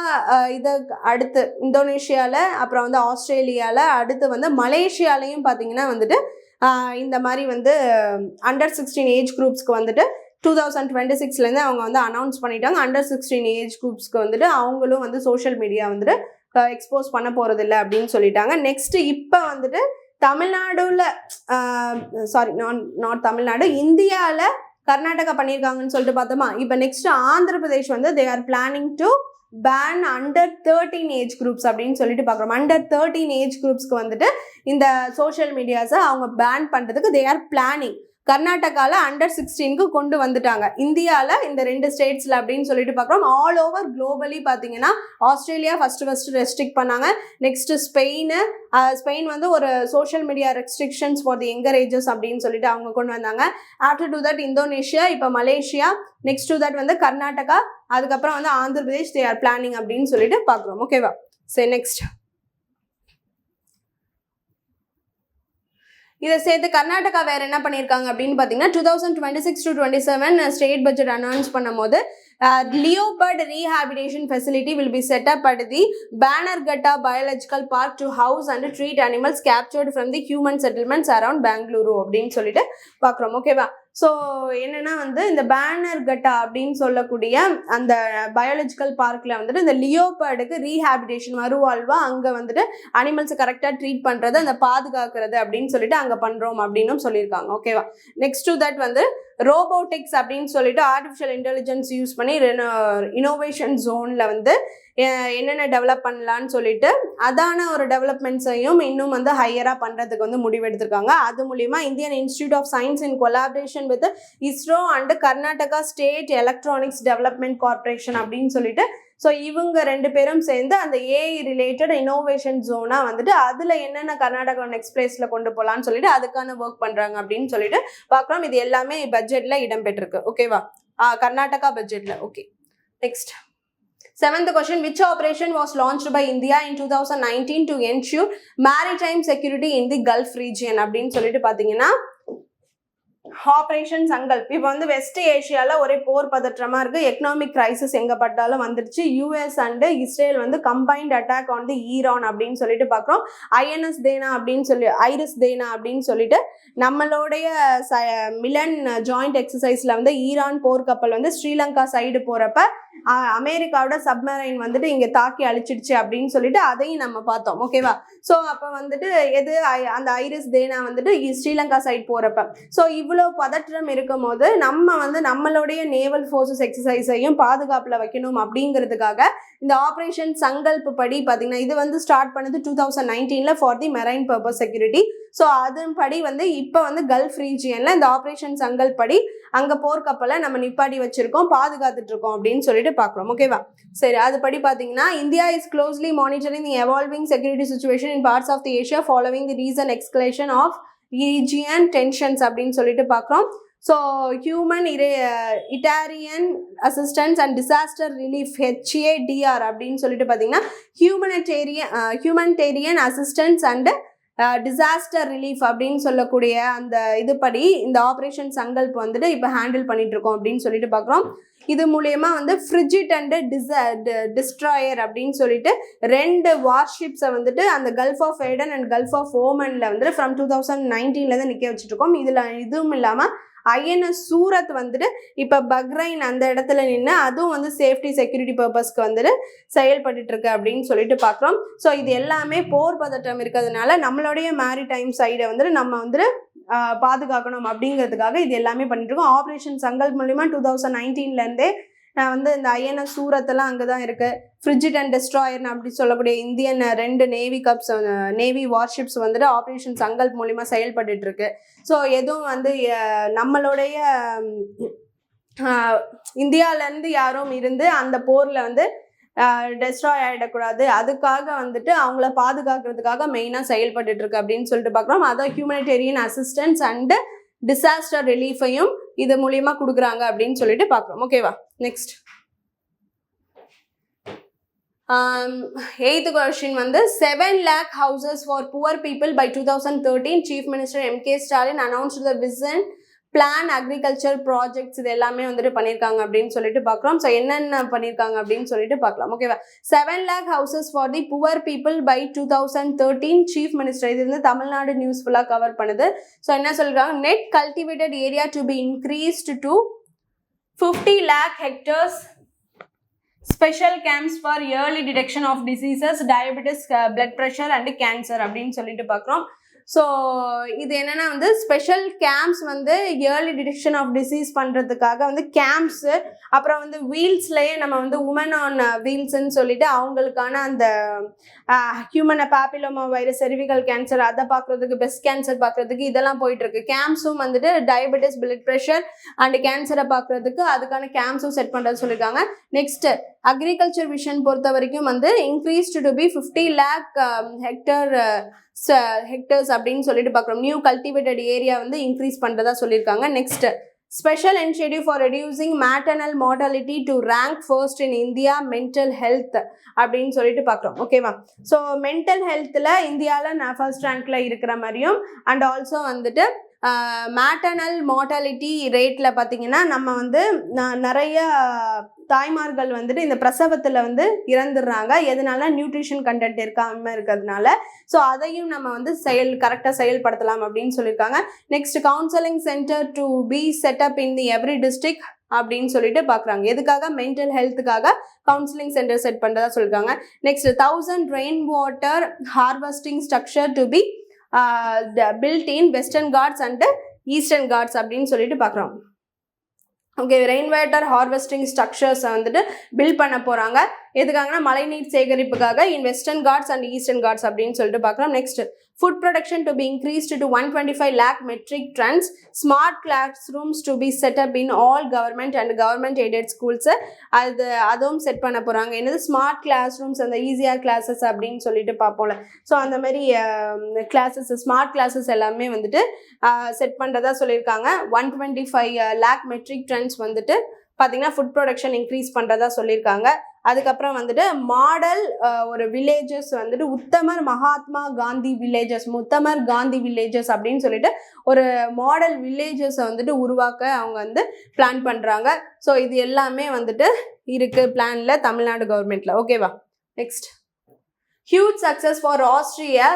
இதை அடுத்து இந்தோனேஷியாவில் அப்புறம் வந்து ஆஸ்திரேலியாவில் அடுத்து வந்து மலேசியாலையும் பார்த்தீங்கன்னா வந்துட்டு இந்த மாதிரி வந்து அண்டர் 16 ஏஜ் குரூப்ஸ்க்கு வந்துட்டு 2026 அவங்க வந்து அனௌன்ஸ் பண்ணிட்டாங்க. அண்டர் 16 ஏஜ் குரூப்ஸ்க்கு வந்துட்டு அவங்களும் வந்து சோஷியல் மீடியா வந்துட்டு எக்ஸ்போஸ் பண்ண போகிறது இல்லை அப்படின்னு சொல்லிட்டாங்க. நெக்ஸ்ட் இப்போ வந்துட்டு தமிழ்நாடுல நாட் தமிழ்நாடு, இந்தியாவில் கர்நாடகா பண்ணியிருக்காங்கன்னு சொல்லிட்டு பார்த்தோமா. இப்போ நெக்ஸ்ட் ஆந்திர பிரதேஷ் வந்து they are planning to ban under 13 age groups அப்படின்னு சொல்லிட்டு பார்க்குறோம். அண்டர் 13 ஏஜ் குரூப்ஸ்க்கு வந்துட்டு இந்த சோஷியல் மீடியாஸை அவங்க பேன் பண்ணுறதுக்கு தே ஆர் பிளானிங். கர்நாடகாவில் அண்டர் 16க்கு கொண்டு வந்துட்டாங்க. இந்தியாவில் இந்த 2 ஸ்டேட்ஸில் அப்படின்னு சொல்லிட்டு பார்க்குறோம். ஆல் ஓவர் குளோபலி பார்த்தீங்கன்னா ஆஸ்திரேலியா ஃபர்ஸ்ட் ரெஸ்ட்ரிக்ட் பண்ணாங்க. நெக்ஸ்ட் ஸ்பெயின் வந்து ஒரு social media restrictions for the younger ages அப்படின்னு சொல்லிட்டு அவங்க கொண்டு வந்தாங்க. ஆஃப்டர் டு தட் இந்தோனேஷியா, இப்போ மலேசியா, நெக்ஸ்ட் டு தட் வந்து கர்நாடகா, அதுக்கப்புறம் வந்து Andhra Pradesh they are planning அப்படின்னு சொல்லிட்டு பார்க்குறோம். ஓகேவா, சரி நெக்ஸ்ட் இதை சேர்த்து கர்நாடகா வேற என்ன பண்ணியிருக்காங்க அப்படின்னு பார்த்தீங்கன்னா 2026 to 27 ஸ்டேட் பட்ஜெட் அனௌன்ஸ் பண்ணும் போது Leopard rehabilitation facility will be set up at the Bannerghatta Biological Park to house and treat animals captured from the human settlements around Bangalore அப்படின்னு சொல்லிட்டு பார்க்குறோம். ஓகேவா, ஸோ என்னன்னா வந்து இந்த பேனர்கட்டா அப்படின்னு சொல்லக்கூடிய அந்த பயாலஜிக்கல் பார்க்கில் வந்துட்டு இந்த லியோபர்டுக்கு ரீஹாபிடேஷன் மறுவாழ்வா அங்கே வந்துட்டு அனிமல்ஸை கரெக்டாக ட்ரீட் பண்ணுறது, அந்த பாதுகாக்கிறது அப்படின்னு சொல்லிட்டு அங்கே பண்ணுறோம் அப்படின்னும் சொல்லியிருக்காங்க. ஓகேவா, நெக்ஸ்ட் டு தட் வந்து ரோபோட்டிக்ஸ் அப்படின்னு சொல்லிட்டு ஆர்டிஃபிஷியல் இன்டெலிஜென்ஸ் யூஸ் பண்ணி இனோவேஷன் ஜோனில் வந்து என்னென்ன டெவலப் பண்ணலான்னு சொல்லிட்டு அதான ஒரு டெவலப்மெண்ட்ஸையும் இன்னும் வந்து ஹையராக பண்ணுறதுக்கு வந்து முடிவெடுத்திருக்காங்க. அது மூலிமா Indian Institute of Science in collaboration with ISRO and Karnataka State Electronics Development Corporation அப்படின்னு சொல்லிட்டு ஸோ இவங்க 2 பேரும் சேர்ந்து அந்த ஏஐ ரிலேட்டட் இனோவேஷன் ஜோனாக வந்துட்டு அதில் என்னென்ன கர்நாடகா நெக்ஸ்ட் பிளேஸில் கொண்டு போகலான்னு சொல்லிட்டு அதுக்கான ஒர்க் பண்ணுறாங்க அப்படின்னு சொல்லிட்டு பார்க்குறோம். இது எல்லாமே பட்ஜெட்டில் இடம்பெற்றிருக்கு. ஓகேவா, கர்நாடகா பட்ஜெட்டில். Okay, next Seventh question, which operation was launched by India in 2019 to ensure maritime security in the Gulf region அப்படின்னு சொல்லிட்டு பாத்தீங்கன்னா ஆபரேஷன் சங்கல்ப். இப்போ வந்து வெஸ்ட் ஏஷியால ஒரே போர் பதற்றமா இருக்கு, எக்கனாமிக் கிரைசிஸ் எங்க பட்டாலும் வந்துருச்சு. யூஎஸ் அண்ட் இஸ்ரேல் வந்து combined attack on the Iran அப்படின்னு சொல்லிட்டு பாக்குறோம். ஐஎன்எஸ் தேனா அப்படின்னு சொல்லி ஐரிஸ் தேனா அப்படின்னு சொல்லிட்டு நம்மளுடைய மிலன் ஜாயிண்ட் எக்ஸசைஸ்ல வந்து ஈரான் போர்க்கப்பல் வந்து ஸ்ரீலங்கா சைடு போறப்ப அமெரிக்காவோட சப்மரைன் வந்துட்டு இங்க தாக்கி அழிச்சிடுச்சு அப்படின்னு சொல்லிட்டு அதையும் நம்ம பார்த்தோம். ஓகேவா? ஸோ அப்போ வந்துட்டு எது அந்த ஐரிஸ் தேனா வந்துட்டு ஸ்ரீலங்கா சைடு போறப்ப ஸோ இவ்வளோ பதற்றம் இருக்கும் போது நம்ம வந்து நம்மளுடைய நேவல் ஃபோர்ஸஸ் எக்ஸசைஸையும் பாதுகாப்புல வைக்கணும் அப்படிங்கிறதுக்காக இந்த ஆபரேஷன் சங்கல்ப் படி பார்த்தீங்கன்னா இது வந்து ஸ்டார்ட் பண்ணது 2019 for the marine purpose security. So அதன்படி வந்து இப்போ வந்து கல்ஃப் ரீஜியன்ல இந்த ஆபரேஷன் சங்கல்ப் படி அங்க போர்க்கப்பலை நம்ம நிப்பாட்டி வச்சிருக்கோம், பாதுகாத்துட்டு இருக்கோம் அப்படின்னு சொல்லிட்டு பாக்குறோம். ஓகேவா? சரி, அதுபடி பாத்தீங்கன்னா India is closely monitoring the evolving security situation in parts of the Asia following the recent escalation of region tensions அப்படின்னு சொல்லிட்டு பாக்குறோம். So humanitarian assistance and disaster relief HADR அப்படின்னு சொல்லிட்டு பார்த்தீங்கன்னா humanitarian assistance and disaster relief அப்படின்னு சொல்லக்கூடிய அந்த இதுபடி இந்த ஆப்ரேஷன் சங்கல்ப் வந்துட்டு இப்போ ஹேண்டில் பண்ணிட்டு இருக்கோம் அப்படின்னு சொல்லிட்டு பார்க்குறோம். இது மூலயமா வந்து ஃப்ரிஜிட் அண்ட் டிஸ்ட்ராயர் அப்படின்னு சொல்லிட்டு 2 வார்ஷிப்ஸை வந்துட்டு அந்த gulf of Aden and gulf of ஓமனில் வந்துட்டு ஃப்ரம் 2019 நிற்க வச்சுட்டு இருக்கோம். இதில் இதுவும் இல்லாமல் ஐஎன்எஸ் சூரத் வந்துட்டு இப்போ பக்ரைன் அந்த இடத்துல நின்று அதுவும் வந்து சேஃப்டி செக்யூரிட்டி பர்பஸ்க்கு வந்துட்டு செயல்பட்டு இருக்கு அப்படின்னு சொல்லிட்டு பார்க்குறோம். ஸோ இது எல்லாமே போர் பதட்டம் இருக்கிறதுனால நம்மளுடைய மேரிடைம் சைடை வந்துட்டு நம்ம வந்துட்டு பாதுகாக்கணும் அப்படிங்கிறதுக்காக இது எல்லாமே பண்ணிட்டு இருக்கோம். ஆப்ரேஷன் சங்கல்ப் மூலிமா 2019 வந்து இந்த ஐஎன்எஸ் சூரத்தெல்லாம் அங்கே தான் இருக்கு. ஃப்ரிஜிட் அண்ட் டெஸ்ட்ராயர் அப்படி சொல்லக்கூடிய இந்தியன் 2 நேவி வார்ஷிப்ஸ் வந்துட்டு ஆப்ரேஷன் சங்கல்ப் மூலிமா செயல்பட்டு இருக்கு. ஸோ எதுவும் வந்து நம்மளுடைய இந்தியாவிலேருந்து யாரும் இருந்து அந்த போரில் வந்து டெஸ்ட்ராய் ஆகிடக்கூடாது, அதுக்காக வந்துட்டு அவங்கள பாதுகாக்கிறதுக்காக மெயினாக செயல்பட்டு இருக்கு அப்படின்னு சொல்லிட்டு பார்க்குறோம். அதான் ஹியூமனிடேரியன் அசிஸ்டன்ஸ் அண்டு டிசாஸ்டர் ரிலீஃபையும் இது மூலியமா கொடுக்குறாங்க அப்படின்னு சொல்லிட்டு பார்க்குறோம். ஓகேவா? நெக்ஸ்ட் 8th question வந்து 7 lakh houses for poor people by 2013 Chief Minister M.K. Stalin announced the vision plan agriculture projects இது எல்லாமே வந்துட்டு பண்ணியிருக்காங்க அப்படின்னு சொல்லிட்டு பார்க்குறோம். ஸோ என்னென்ன பண்ணியிருக்காங்க அப்படின்னு சொல்லிட்டு பார்க்கலாம். ஓகேவா? 7 lakh houses for the poor people by 2013 Chief Minister. இது வந்து தமிழ்நாடு நியூஸ் ஃபுல்லாக கவர் பண்ணுது. ஸோ என்ன சொல்றாங்க? Net cultivated area to be increased to 50 lakh hectares. Special camps for early detection of diseases, diabetes, blood pressure and cancer அப்படின்னு சொல்லிட்டு பார்க்குறோம். So இது என்னென்னா வந்து ஸ்பெஷல் கேம்ப்ஸ் வந்து இயர்லி டிடெக்ஷன் ஆஃப் டிசீஸ் பண்ணுறதுக்காக வந்து கேம்ப்ஸு, அப்புறம் வந்து வீல்ஸ்லேயே நம்ம வந்து உமன் ஆன் வீல்ஸ்ன்னு சொல்லிட்டு அவங்களுக்கான அந்த human papilloma virus, cervical cancer அதை பார்க்குறதுக்கு, பெஸ்ட் கேன்சர் பார்க்குறதுக்கு இதெல்லாம் போயிட்டுருக்கு. கேம்ப்ஸும் வந்துட்டு டயபெட்டிஸ், பிளட் ப்ரெஷர் அண்ட் கேன்சரை பார்க்குறதுக்கு அதுக்கான கேம்ப்ஸும் செட் பண்ணுறது சொல்லியிருக்காங்க. நெக்ஸ்ட் அக்ரிகல்ச்சர் விஷன் பொறுத்த வரைக்கும் வந்து increased to be 50 lakh hectares அப்படின்னு சொல்லிட்டு பார்க்குறோம். நியூ கல்டிவேட்டட் ஏரியா வந்து இன்க்ரீஸ் பண்ணுறதா சொல்லியிருக்காங்க. Next special initiative for reducing maternal mortality to rank first in India mental health அப்படின்னு சொல்லிட்டு பார்க்குறோம். ஓகேவா? ஸோ மென்டல் ஹெல்த்தில் இந்தியாவில் ஃபர்ஸ்ட் ரேங்க்ல இருக்கிற மாதிரியும் அண்ட் ஆல்சோ வந்துட்டு மேட்டர்னல் மார்டாலிட்டி ரேட்டில் பார்த்தீங்கன்னா நம்ம வந்து நிறைய தாய்மார்கள் வந்துட்டு இந்த பிரசவத்தில் வந்து இறந்துடுறாங்க. எதனால? நியூட்ரிஷன் கண்டென்ட் இருக்காமல் இருக்கிறதுனால. ஸோ அதையும் நம்ம வந்து கரெக்டாக செயல்படுத்தலாம் அப்படின்னு சொல்லியிருக்காங்க. Next counselling centre to be setup in the every district அப்படின்னு சொல்லிட்டு பார்க்குறாங்க. எதுக்காக? மென்டல் ஹெல்த்துக்காக கவுன்சிலிங் சென்டர் செட் பண்ணுறதா சொல்லியிருக்காங்க. Next 1000 rain water harvesting structure to be built in Western Ghats and Eastern Ghats அப்படின்னு சொல்லிட்டு பார்க்குறோம். ஓகே, ரெயின் வாட்டர் ஹார்வெஸ்டிங் ஸ்ட்ரக்சர்ஸை வந்துட்டு பில்ட் பண்ண போகிறாங்க. எதுக்காகனா மழைநீர் சேகரிப்புக்காக in Western Ghats and Eastern Ghats அப்படின்னு சொல்லிட்டு பார்க்குறோம். Next food production to be increased to 125 lakh metric tons. Smart classrooms to be setup in all government and government aided schools அதுவும் செட் பண்ண போகிறாங்க. என்னது? ஸ்மார்ட் கிளாஸ் ரூம்ஸ், அந்த ஈஸியாக classes அப்படின்னு சொல்லிட்டு பார்ப்போம்ல. ஸோ அந்த மாதிரி கிளாஸஸ், ஸ்மார்ட் கிளாஸஸ் எல்லாமே வந்துட்டு செட் பண்ணுறதா சொல்லியிருக்காங்க. 125 lakh மெட்ரிக் டன்ஸ் வந்துட்டு பார்த்தீங்கன்னா ஃபுட் ப்ரொடக்ஷன் இன்க்ரீஸ் பண்ணுறதா சொல்லியிருக்காங்க. அதுக்கப்புறம் வந்துட்டு மாடல் ஒரு வில்லேஜஸ் வந்துட்டு உத்தமர் மகாத்மா காந்தி வில்லேஜஸ், உத்தமர் காந்தி வில்லேஜஸ் அப்படின்னு சொல்லிட்டு ஒரு மாடல் வில்லேஜஸை வந்துட்டு உருவாக்க அவங்க வந்து பிளான் பண்ணுறாங்க. ஸோ இது எல்லாமே வந்துட்டு இருக்குது பிளானில் தமிழ்நாடு கவர்மெண்ட்டில். ஓகேவா? Next, huge success for Austria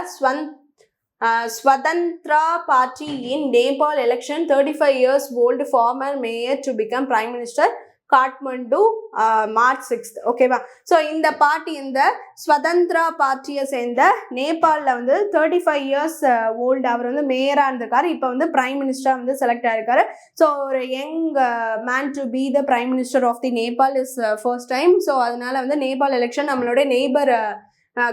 Swatantra Party in Nepal election, 35 years old former mayor to become prime minister, Kathmandu March 6th. ஓகேவா? ஸோ இந்த பார்ட்டி, இந்த ஸ்வதந்திரா பார்ட்டியை சேர்ந்த நேபாளில் வந்து 35 இயர்ஸ் ஓல்டு அவர் வந்து மேயராக இருந்திருக்காரு. இப்போ வந்து பிரைம் மினிஸ்டராக வந்து செலக்ட் ஆகிருக்காரு. ஸோ ஒரு young man to be the prime minister of the Nepal is first time. So அதனால வந்து நேபாள் எலெக்ஷன் நம்மளோட நெய்பர்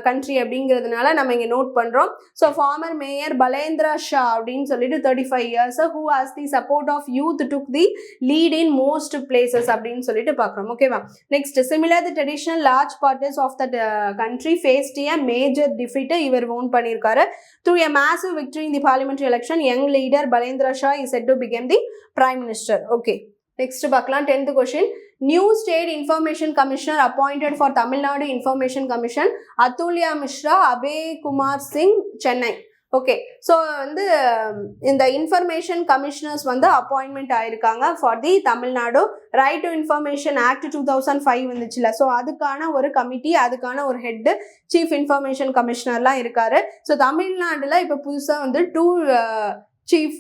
கண்ட்ரி அப்படிங்கிறதுனால நம்ம இங்கே நோட் பண்ணுறோம். So former mayor Balendra Shah அப்படின்னு சொல்லிட்டு 35 years who has the support of youth took the lead in most places அப்படின்னு சொல்லிட்டு பார்க்குறோம். ஓகேவா? Next, similar the traditional large parties of the country faced a major டிஃபீட்டை இவர் ஓன் பண்ணியிருக்காரு. Through a massive victory in the parliamentary election young leader Balendra Shah is set to become the prime minister. Okay, next பார்க்கலாம். 10th question, new state information commissioner appointed for Tamil Nadu information commission Atulya Mishra, Abhay Kumar Singh, Chennai. Okay, so வந்து இந்த information commissioners வந்து appointment ஆயிருக்காங்க for the Tamil Nadu. Right to information act 2005 வந்துச்சுல, so அதுக்கான ஒரு committee, அதுக்கான ஒரு ஹெட்டு சீஃப் இன்ஃபர்மேஷன் கமிஷனர்லாம் இருக்காரு. ஸோ தமிழ்நாட்டில் இப்போ புதுசாக வந்து 2 chief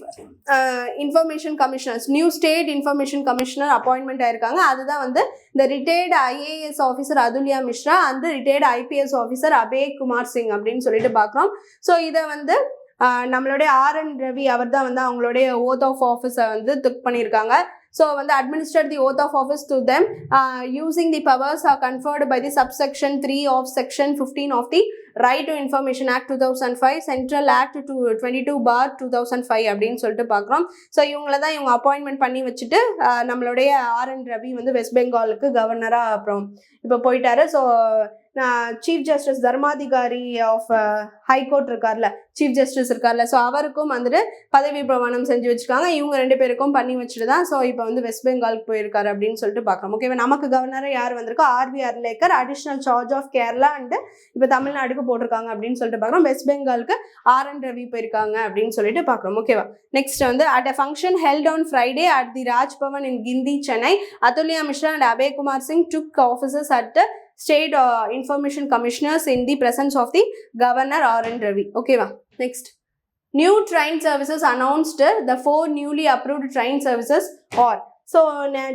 information commissioners, new state information commissioner appointment ஆயிருக்காங்க. அதுதான் வந்து இந்த retired IAS officer Atulya Mishra and retired IPS officer Abhay Kumar Singh அப்படின்னு சொல்லிட்டு பார்க்குறோம். ஸோ இதை வந்து நம்மளுடைய RN ரவி அவர் தான் வந்து அவங்களுடைய ஓத் ஆஃப் ஆஃபீஸை வந்து துக் பண்ணியிருக்காங்க. ஸோ வந்து administrate the oath of office to them using the powers are conferred by the subsection 3 of section 15 of the Right to Information Act 2005, Central Act 22/2005 அப்படின்னு சொல்லிட்டு பார்க்குறோம். ஸோ இவங்கள தான் இவங்க அப்பாயின்மெண்ட் பண்ணி வச்சுட்டு நம்மளுடைய RN ரவி வந்து வெஸ்ட் பெங்காலுக்கு கவர்னராக அப்புறம் இப்போ போயிட்டாரு. So chief justice Dharmadhikari of high court இருக்கார்ல, சீஃப் ஜஸ்டிஸ் இருக்கார்ல, ஸோ அவருக்கும் வந்துட்டு பதவி பிரமாணம் செஞ்சு வச்சுருக்காங்க. இவங்க 2 பேருக்கும் பண்ணி வச்சுட்டு தான் ஸோ இப்போ வந்து வெஸ்ட் பெங்காலுக்கு போயிருக்காரு அப்படின்னு சொல்லிட்டு பார்க்கலாம். ஓகேவா? நமக்கு கவர்னராக யார் வந்திருக்கா? RV Arlekar, additional charge of Kerala and இப்போ தமிழ்நாடுக்கு போட்டிருக்காங்க அப்படின்னு சொல்லிட்டு பார்க்குறோம். வெஸ்ட் பெங்காலுக்கு RN ரவி போயிருக்காங்க அப்படின்னு சொல்லிட்டு பார்க்குறோம். ஓகேவா? நெக்ஸ்ட் வந்து at a function held on Friday at the Raj Bhavan in Guindy, Chennai, Atulya Mishra and Abhay Kumar Singh took officers at State Information Commissioners in the presence of the Governor RN Ravi. Okay, next. New train services announced. The 4 newly approved train services are. So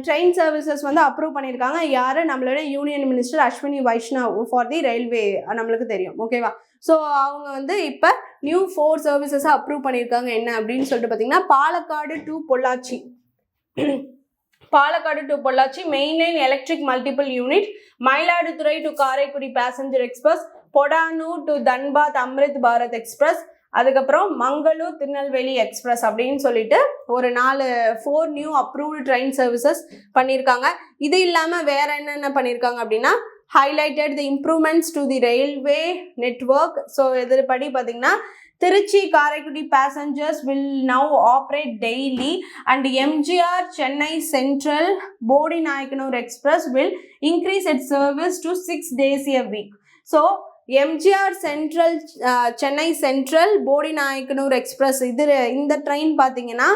train services வந்து approve பண்ணியிருக்காங்க. யார்? நம்மளோட union minister Ashwini Vaishnaw for the railway, நம்மளுக்கு தெரியும். ஓகேவா? So அவங்க வந்து இப்போ நியூ 4 சர்வீசஸை அப்ரூவ் பண்ணியிருக்காங்க. என்ன அப்படின்னு சொல்லிட்டு பார்த்தீங்கன்னா, Palakkad to Pollachi, Palakkad to Pollachi main line electric multiple unit, Mayiladuthurai to Karaikudi passenger express, Podanur to Dhanbad Amrit Bharat express, அதுக்கப்புறம் மங்களூர் திருநெல்வேலி எக்ஸ்பிரஸ் அப்படின்னு சொல்லிட்டு ஒரு 4 நியூ அப்ரூவ்டு ட்ரெயின் சர்வீசஸ் பண்ணியிருக்காங்க. இது இல்லாமல் வேற என்னென்ன பண்ணியிருக்காங்க அப்படின்னா, highlighted the improvements to the railway network. So எதிர்படி பார்த்தீங்கன்னா, Tiruchi Karaikudi passengers will now operate daily and MGR Chennai Central Bodi Nayakanur Express will increase its service to 6 days a week. So MGR central Chennai central Bodi Nayakkanur express இந்த train பார்த்தீங்கன்னா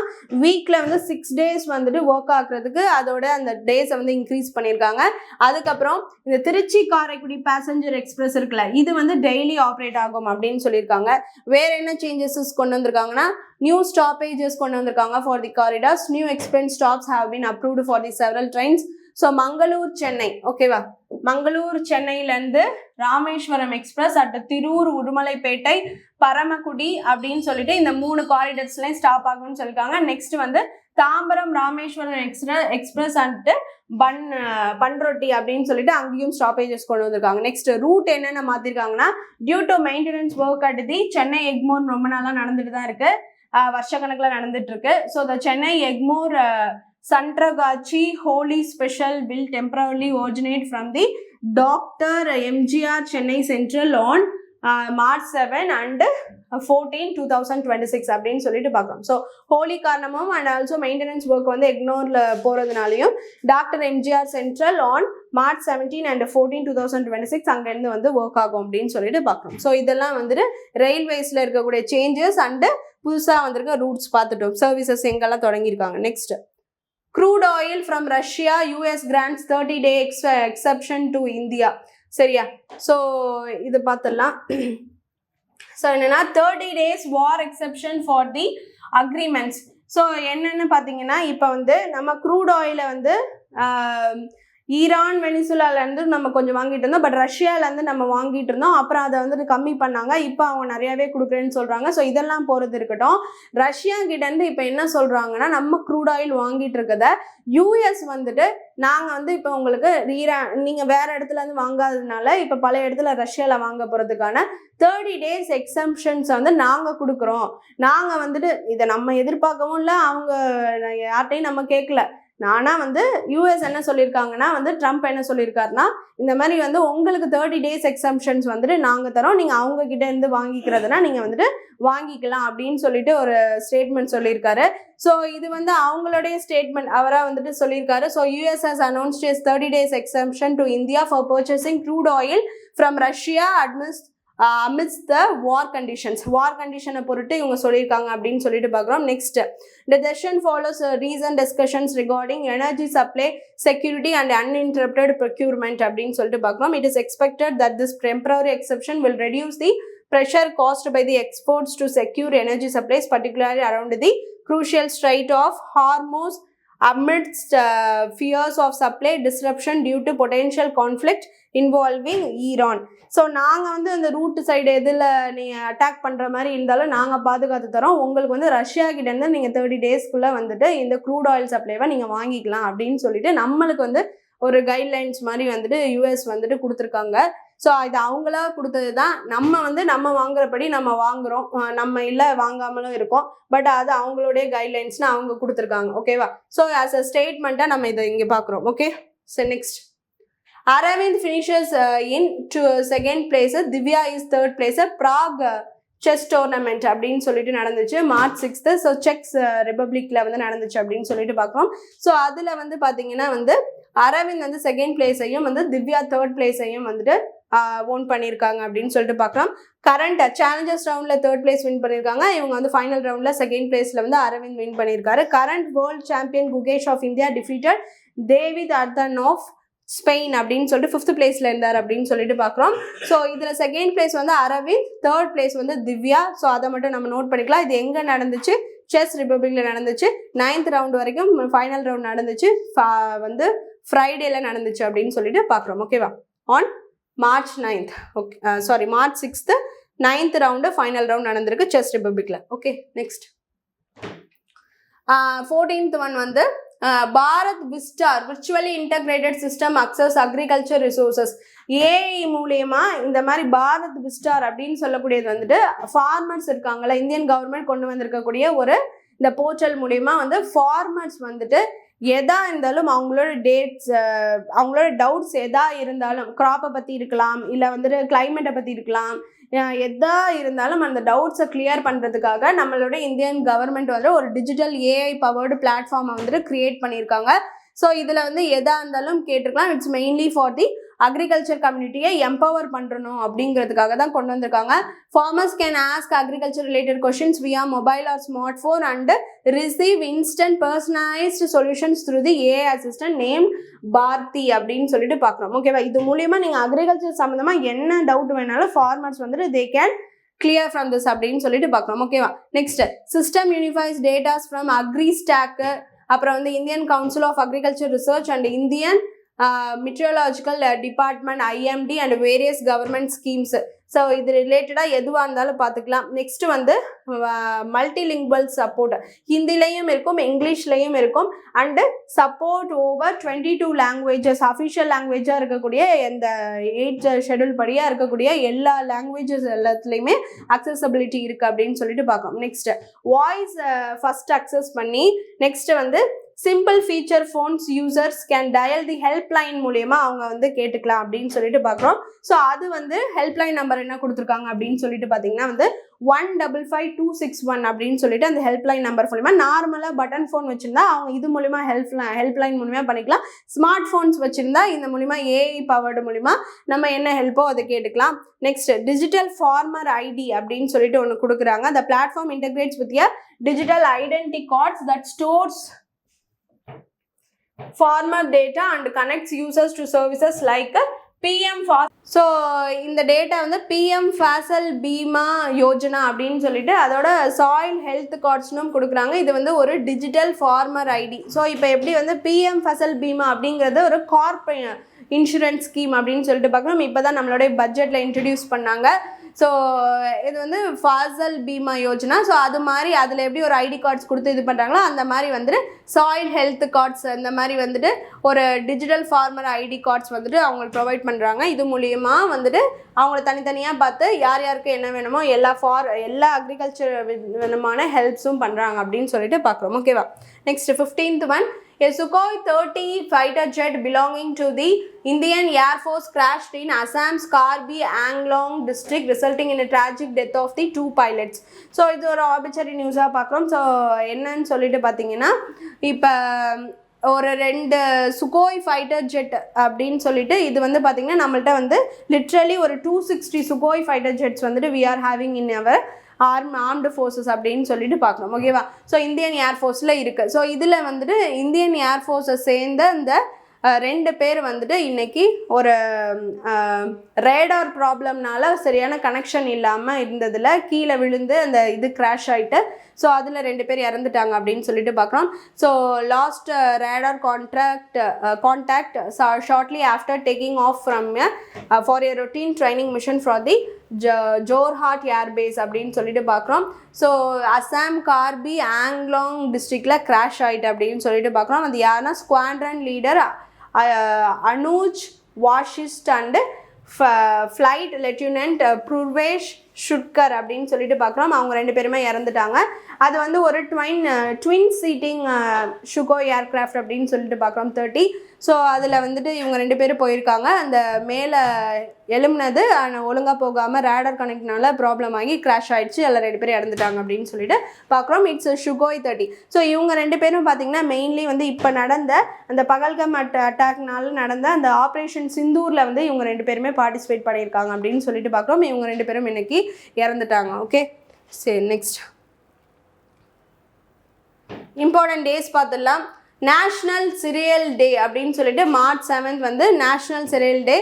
வீக்கில் வந்து 6 days வந்துட்டு work ஆகுறதுக்கு அதோட அந்த டேஸை வந்து இன்க்ரீஸ் பண்ணியிருக்காங்க. அதுக்கப்புறம் இந்த திருச்சி காரைக்குடி பேசஞ்சர் எக்ஸ்பிரஸ் இருக்குல்ல, இது வந்து டெய்லி ஆப்ரேட் ஆகும் அப்படின்னு சொல்லியிருக்காங்க. வேற என்ன சேஞ்சஸஸ் கொண்டு வந்திருக்காங்கன்னா, நியூ ஸ்டாப்பேஜஸ் கொண்டு வந்திருக்காங்க for the corridors. New express stops have been approved for the several trains. So Mangalore Chennai, ஓகேவா, மங்களூர் சென்னையிலேருந்து ராமேஸ்வரம் எக்ஸ்பிரஸ் அட் திருவூர் உடுமலைப்பேட்டை பரமக்குடி அப்படின்னு சொல்லிட்டு இந்த 3 காரிடர்ஸ்லையும் ஸ்டாப் ஆகும்னு சொல்லியிருக்காங்க. நெக்ஸ்ட் வந்து தாம்பரம் ராமேஸ்வரம் எக்ஸ்பிரஸ் அண்ட் பன்ரொட்டி அப்படின்னு சொல்லிட்டு அங்கேயும் ஸ்டாப்பேஜஸ் கொண்டு வந்திருக்காங்க. நெக்ஸ்ட் ரூட் என்னென்ன மாற்றிருக்காங்கன்னா, due to maintenance work at the Chennai Egmore ரொம்ப நாளாக நடந்துட்டு தான் இருக்கு, வருஷக்கணக்கில் நடந்துட்டு இருக்கு. So the Chennai Egmore Santragachi Holy Special will temporarily originate from the Dr. MGR Chennai Central on March 7 and 14, 2026 அப்படின்னு சொல்லிட்டு பார்க்கலாம். ஸோ ஹோலி காரணமும் அண்ட் ஆல்சோ மெயின்டெனன்ஸ் ஒர்க் வந்து எக்னோரில் போகிறதுனாலையும் doctor MGR central on March 17 and 14, 2026 அங்கேருந்து வந்து ஒர்க் ஆகும் அப்படின்னு சொல்லிட்டு பார்க்கலாம். ஸோ இதெல்லாம் வந்துட்டு ரயில்வேஸில் இருக்கக்கூடிய சேஞ்சஸ் அண்டு புதுசாக வந்திருக்க ரூட்ஸ் பார்த்துட்டோம். சர்வீசஸ் எங்கெல்லாம் தொடங்கியிருக்காங்க. Next crude oil from Russia, US grants 30-day exception to India. சரியா? ஸோ இது பார்த்துடலாம். ஸோ என்னென்னா 30 days war exception for the agreements. So என்னென்னு பார்த்தீங்கன்னா இப்போ வந்து நம்ம க்ரூட் ஆயிலை வந்து ஈரான் வெனிசுலாலேருந்து நம்ம கொஞ்சம் வாங்கிட்டு இருந்தோம். பட் ரஷ்யாவிலேருந்து நம்ம வாங்கிட்டு இருந்தோம். அப்புறம் அதை வந்துட்டு கம்மி பண்ணாங்க. இப்போ அவங்க நிறையாவே கொடுக்குறேன்னு சொல்கிறாங்க. ஸோ இதெல்லாம் போகிறது இருக்கட்டும். ரஷ்யா கிட்டேருந்து இப்போ என்ன சொல்கிறாங்கன்னா நம்ம க்ரூட் ஆயில் வாங்கிட்டு இருக்கதை யூஎஸ் வந்துட்டு நாங்கள் வந்து இப்போ உங்களுக்கு நீங்கள் வேறு இடத்துலேருந்து வாங்காததுனால இப்போ பழைய இடத்துல ரஷ்யாவில் வாங்க போகிறதுக்கான 30 days எக்ஸம்ஷன்ஸ் வந்து நாங்கள் கொடுக்குறோம். நாங்கள் வந்துட்டு இதை நம்ம எதிர்பார்க்கவும் இல்லை, அவங்க யார்ட்டையும் நம்ம கேட்கல. ஆனால் வந்து யூஎஸ் என்ன சொல்லியிருக்காங்கன்னா வந்து ட்ரம்ப் என்ன சொல்லியிருக்காருன்னா இந்த மாதிரி வந்து உங்களுக்கு 30 days எக்ஸம்ஷன்ஸ் வந்துட்டு நாங்கள் தரோம், நீங்கள் அவங்கக்கிட்ட இருந்து வாங்கிக்கிறதுனா நீங்கள் வந்துட்டு வாங்கிக்கலாம் அப்படின்னு சொல்லிட்டு ஒரு ஸ்டேட்மெண்ட் சொல்லியிருக்காரு. ஸோ இது வந்து அவங்களுடைய ஸ்டேட்மெண்ட் அவராக வந்துட்டு சொல்லியிருக்காரு. So US has announced is 30 days exemption to India for purchasing crude oil from Russia amidst the war conditions. war condition பொறுத்து இவங்க சொல்லியிருக்காங்க அப்படின்னு சொல்லிட்டு பார்க்குறோம். Next the decision follows recent discussions regarding energy supply security and uninterrupted procurement அப்படின்னு சொல்லிட்டு பார்க்குறோம். it is expected that this temporary exception will reduce the pressure caused by the exports to secure energy supplies, particularly around the crucial Strait of Hormuz amidst fears of supply disruption due to potential conflict involving Iran. So நாங்கள் வந்து அந்த root side எதில் நீங்கள் attack பண்ணுற மாதிரி இருந்தாலும் நாங்கள் பாதுகாத்து தரோம். உங்களுக்கு வந்து ரஷ்யா கிட்டேருந்து நீங்கள் 30 daysக்குள்ளே வந்துட்டு இந்த க்ரூட் ஆயில் சப்ளைவை நீங்கள் வாங்கிக்கலாம் அப்படின்னு சொல்லிட்டு நம்மளுக்கு வந்து ஒரு கைட்லைன்ஸ் மாதிரி வந்துட்டு யூஎஸ் வந்துட்டு கொடுத்துருக்காங்க. ஸோ இது அவங்களா கொடுத்தது தான். நம்ம வாங்குறபடி நம்ம வாங்குகிறோம், நம்ம இல்லை வாங்காமலும் இருக்கோம். பட் அது அவங்களுடைய கைட்லைன்ஸ்னு அவங்க கொடுத்துருக்காங்க. ஓகேவா? ஸோ ஆஸ் அ ஸ்டேட்மெண்ட்டாக நம்ம இதை இங்கே பார்க்குறோம். Okay. So next Aravind finishes in second place. Divya is third place. Prague chess tournament அப்படின்னு சொல்லிட்டு நடந்துச்சு March 6. ஸோ செக்ஸ் ரிப்பப்ளிக்ல வந்து நடந்துச்சு அப்படின்னு சொல்லிட்டு பார்க்குறோம். ஸோ அதில் வந்து பார்த்தீங்கன்னா வந்து அரவிந்த் வந்து செகண்ட் பிளேஸையும் வந்து திவ்யா தேர்ட் பிளேஸையும் வந்துட்டு ஓன் பண்ணியிருக்காங்க அப்படின்னு சொல்லிட்டு பார்க்கலாம். கரண்ட் சேலஞ்சர்ஸ் ரவுண்டில் தேர்ட் பிளேஸ் வின் பண்ணியிருக்காங்க. இவங்க வந்து ஃபைனல் ரவுண்டில் செகண்ட் பிளேஸில் வந்து அரவிந்த் வின் பண்ணியிருக்காரு. Current world champion Gukesh of India defeated David Anton of Spain அப்படின்னு சொல்லிட்டு 5th பிளேஸில் இருந்தார் அப்படின்னு சொல்லிட்டு பார்க்குறோம். ஸோ இதில் செகண்ட் பிளேஸ் வந்து அரவிந்த், தேர்ட் பிளேஸ் வந்து திவ்யா. ஸோ அதை மட்டும் நம்ம நோட் பண்ணிக்கலாம். இது எங்கே நடந்துச்சு? செஸ் ரிப்பப்ளிக்கில் நடந்துச்சு. 9th ரவுண்ட் வரைக்கும் ஃபைனல் ரவுண்ட் நடந்துச்சு. வந்து ஃப்ரைடேல நடந்துச்சு அப்படின்னு சொல்லிட்டு பார்க்குறோம். ஓகேவா? On March 9th. Okay, sorry March 6th 9th round final round நடந்திருக்கு செஸ் ரிப்பப்ளிக்கில். ஓகே. நெக்ஸ்ட் 14th ஒன் வந்து Bharat Vistaar virtually integrated system access agriculture resources. AI மூலயமா இந்த மாதிரி பாரத் விஸ்டார் அப்படின்னு சொல்லக்கூடியது வந்துட்டு ஃபார்மர்ஸ் இருக்காங்கல்ல, இந்தியன் கவர்மெண்ட் கொண்டு வந்திருக்கக்கூடிய ஒரு இந்த போர்ட்டல் மூலயமா வந்து ஃபார்மர்ஸ் வந்துட்டு எதா இருந்தாலும் அவங்களோட அவங்களோட டவுட்ஸ் எதா இருந்தாலும் க்ராப்பை பற்றி இருக்கலாம், இல்லை வந்துட்டு கிளைமேட்டை பற்றி இருக்கலாம், எதா இருந்தாலும் அந்த டவுட்ஸை கிளியர் பண்ணுறதுக்காக நம்மளோட இந்தியன் கவர்மெண்ட் வந்து ஒரு டிஜிட்டல் ஏஐ பவர்டு பிளாட்ஃபார்மை வந்துட்டு கிரியேட் பண்ணியிருக்காங்க. ஸோ இதில் வந்து எதாக இருந்தாலும் கேட்டிருக்கலாம். It's mainly for the agriculture கம்யூனிட்டியை எம்பவர் பண்ணுறணும் அப்படிங்கிறதுக்காக தான் கொண்டு வந்திருக்காங்க. Farmers can ask agriculture related questions via mobile or smart phone and receive instant personalised solutions through the AI assistant name Bharati அப்படின்னு சொல்லிட்டு பார்க்குறோம். ஓகேவா? இது மூலியமாக நீங்கள் அக்ரிகல்ச்சர் சம்மந்தமாக என்ன டவுட் வேணாலும் ஃபார்மர்ஸ் வந்துட்டு they can clear from this அப்படின்னு சொல்லிட்டு பார்க்குறோம். ஓகேவா? Next system unifies datas from agri stack, அப்புறம் வந்து Indian council of agriculture research and Indian meteorological department IMD and various government schemes. So இது ரிலேட்டடாக எதுவாக இருந்தாலும் பார்த்துக்கலாம். நெக்ஸ்ட் வந்து மல்டிலிங்குவல் சப்போர்ட் ஹிந்திலையும் இருக்கும், இங்கிலீஷ்லையும் இருக்கும். And support over 22 languages official லாங்குவேஜாக இருக்கக்கூடிய இந்த 8th ஷெடியூல் படியாக இருக்கக்கூடிய எல்லா லாங்குவேஜஸ் எல்லாத்துலேயுமே அக்சசபிலிட்டி இருக்குது அப்படின்னு சொல்லிட்டு பார்க்கணும். நெக்ஸ்ட் வாய்ஸ் ஃபஸ்ட் அக்சஸ் பண்ணி நெக்ஸ்ட் வந்து simple feature phones users can dial the helpline மூலியமாக அவங்க வந்து கேட்டுக்கலாம் அப்படின்னு சொல்லிட்டு பார்க்குறோம். ஸோ அது வந்து ஹெல்ப்லைன் நம்பர் என்ன கொடுத்துருக்காங்க அப்படின்னு சொல்லிட்டு பார்த்தீங்கன்னா வந்து 155261 அப்படின்னு சொல்லிட்டு அந்த ஹெல்ப்லைன் நம்பர் மூலிமா நார்மலாக பட்டன் ஃபோன் வச்சுருந்தா அவங்க இது மூலிமா ஹெல்ப்லைன் மூலிமா பண்ணிக்கலாம். ஸ்மார்ட் ஃபோன்ஸ் வச்சுருந்தா இந்த மூலிமா ஏஐ பவர்டு மூலிமா நம்ம என்ன ஹெல்ப்போ அதை கேட்டுக்கலாம். நெக்ஸ்ட் டிஜிட்டல் ஃபார்மர் ஐடி அப்படின்னு சொல்லிட்டு ஒன்று கொடுக்குறாங்க. the platform integrates with a digital identity cards that stores farmer data and connects users to services like PM FASL. So இந்த டேட்டா வந்து PM ஃபாசல் பீமா யோஜனா அப்படின்னு சொல்லிட்டு அதோட சாயில் ஹெல்த் கார்ட்ஸ்னும் கொடுக்குறாங்க. இது வந்து ஒரு டிஜிட்டல் ஃபார்மர் ஐடி. ஸோ இப்போ எப்படி வந்து PM ஃபாசல் பீமா அப்படிங்கிறது ஒரு கார்பரேட் இன்சூரன்ஸ் ஸ்கீம் அப்படின்னு சொல்லிட்டு பார்க்கணும். இப்போ தான் நம்மளுடைய பட்ஜெட்டில் இன்ட்ரடியூஸ் பண்ணாங்க. ஸோ இது வந்து ஃபாசல் பீமா யோஜனா. ஸோ அது மாதிரி அதில் எப்படி ஒரு ஐடி கார்ட்ஸ் கொடுத்து இது பண்ணுறாங்களோ அந்த மாதிரி வந்துட்டு சாயில் ஹெல்த் கார்ட்ஸ் இந்த மாதிரி வந்துட்டு ஒரு டிஜிட்டல் ஃபார்மர் ஐடி கார்ட்ஸ் வந்துட்டு அவங்களுக்கு ப்ரொவைட் பண்ணுறாங்க. இது மூலியமாக வந்துட்டு அவங்கள தனித்தனியாக பார்த்து யார் யாருக்கு என்ன வேணுமோ எல்லா அக்ரிகல்ச்சர் விதமான ஹெல்ப்ஸும் பண்ணுறாங்க அப்படின்னு சொல்லிட்டு பார்க்குறோம். ஓகேவா? Next 15th one. A Sukhoi 30 fighter jet belonging to the Indian Air Force crashed in Assam's Karbi Anglong district, resulting in a tragic death of the 2 pilots. So இது ஒரு ஆர்பிட்ரரி நியூஸாக பார்க்குறோம். ஸோ என்னன்னு சொல்லிட்டு பார்த்தீங்கன்னா இப்போ ஒரு 2 சுகோய் ஃபைட்டர் ஜெட் அப்படின்னு சொல்லிட்டு இது வந்து பார்த்திங்கன்னா நம்மள்ட்ட வந்து லிட்ரலி ஒரு 260 சுகோய் ஃபைட்டர் ஜெட்ஸ் வந்துட்டு we are having in our armed forces அப்படின்னு சொல்லிட்டு பார்க்கணும். ஓகேவா? ஸோ இந்தியன் ஏர்ஃபோர்ஸில் இருக்குது. ஸோ இதில் வந்துட்டு இந்தியன் ஏர்ஃபோர்ஸை சேர்ந்த இந்த 2 பேர் வந்துட்டு இன்றைக்கி ஒரு ரேடார் ப்ராப்ளம்னால சரியான கனெக்ஷன் இல்லாமல் இருந்ததில் கீழே விழுந்து அந்த இது கிராஷ் ஆகிட்டு ஸோ அதில் 2 பேர் இறந்துட்டாங்க அப்படின்னு சொல்லிட்டு பார்க்குறோம். So last radar contact shortly after taking off from for a routine training mission for the Jorhat air base அப்படின்னு சொல்லிட்டு பார்க்குறோம். ஸோ அசாம் கார்பி ஆங்லாங் டிஸ்ட்ரிக்டில் கிராஷ் ஆகிட்டு அப்படின்னு சொல்லிட்டு பார்க்குறோம். அது யாருன்னா squadron leader Anuj Vashisht and flight lieutenant Purvesh Shutkar அப்படின்னு சொல்லிட்டு பார்க்குறோம். அவங்க 2 பேருமே இறந்துட்டாங்க. அது வந்து ஒரு ட்வின் சீட்டிங் சுகோய் ஏர்க்ராஃப்ட் அப்படின்னு சொல்லிட்டு பார்க்குறோம் 30. ஸோ அதில் வந்துட்டு இவங்க 2 பேரும் போயிருக்காங்க. அந்த மேலே எழும்புனது ஒழுங்காக போகாமல் ரேடர் கனெக்ட்னால ப்ராப்ளம் ஆகி கிராஷ் ஆகிடுச்சு. அதில் 2 பேர் இறந்துட்டாங்க அப்படின்னு சொல்லிட்டு பார்க்குறோம். It's Sukhoi 30. ஸோ இவங்க 2 பேரும் பார்த்திங்கன்னா மெயின்லி வந்து இப்போ நடந்த அந்த பகல்கம் அட்டாக்னால நடந்த அந்த ஆப்ரேஷன் சிந்தூரில் வந்து இவங்க 2 பேருமே பார்ட்டிசிபேட் பண்ணியிருக்காங்க அப்படின்னு சொல்லிட்டு பார்க்குறோம். இவங்க 2 பேரும் இன்னைக்கு இறந்துட்டாங்க. ஓகே, சரி. நெக்ஸ்ட் இம்பார்ட்டன்ட் டேஸ் பார்த்துடலாம். நேஷ்னல் சிரியல் டே அப்படின்னு சொல்லிட்டு March 7th வந்து national serial day,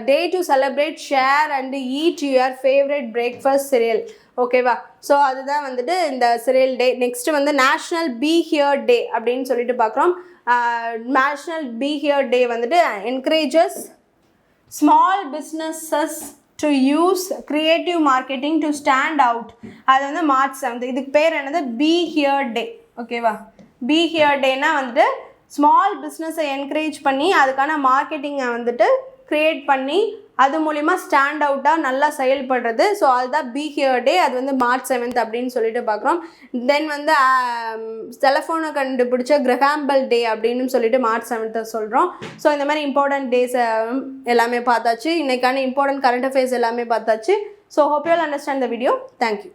day to celebrate share and eat your favourite breakfast serial. ஓகேவா? ஸோ அதுதான் வந்துட்டு இந்த சிரியல் டே. நெக்ஸ்ட் வந்து நேஷ்னல் பி ஹியர் டே அப்படின்னு சொல்லிட்டு பார்க்குறோம். நேஷ்னல் பி ஹியர் டே வந்துட்டு encourages small businesses to use creative marketing to stand out. அது வந்து March 7th. இதுக்கு பேர் என்னது? பி ஹியர் டே. ஓகேவா? பி ஹியர் டேனா வந்துட்டு ஸ்மால் பிஸ்னஸை என்கரேஜ் பண்ணி அதுக்கான மார்க்கெட்டிங்கை வந்துட்டு க்ரியேட் பண்ணி அது மூலிமா ஸ்டாண்ட் அவுட்டாக நல்லா செயல்படுறது. ஸோ அதுதான் பி ஹியர் டே. அது வந்து March 7th அப்படின்னு சொல்லிட்டு பார்க்குறோம். தென் வந்து டெலஃபோனை கண்டுபிடிச்ச கிரஹாம்பல் டே அப்படின்னு சொல்லிட்டு March 7th சொல்கிறோம். ஸோ இந்த மாதிரி இம்பார்ட்டன்ட் டேஸ் எல்லாமே பார்த்தாச்சு. இன்றைக்கான இம்பார்ட்டன்ட் கரண்ட் அஃபேர்ஸ் எல்லாமே பார்த்தாச்சு. So hope you will understand the video. Thank you.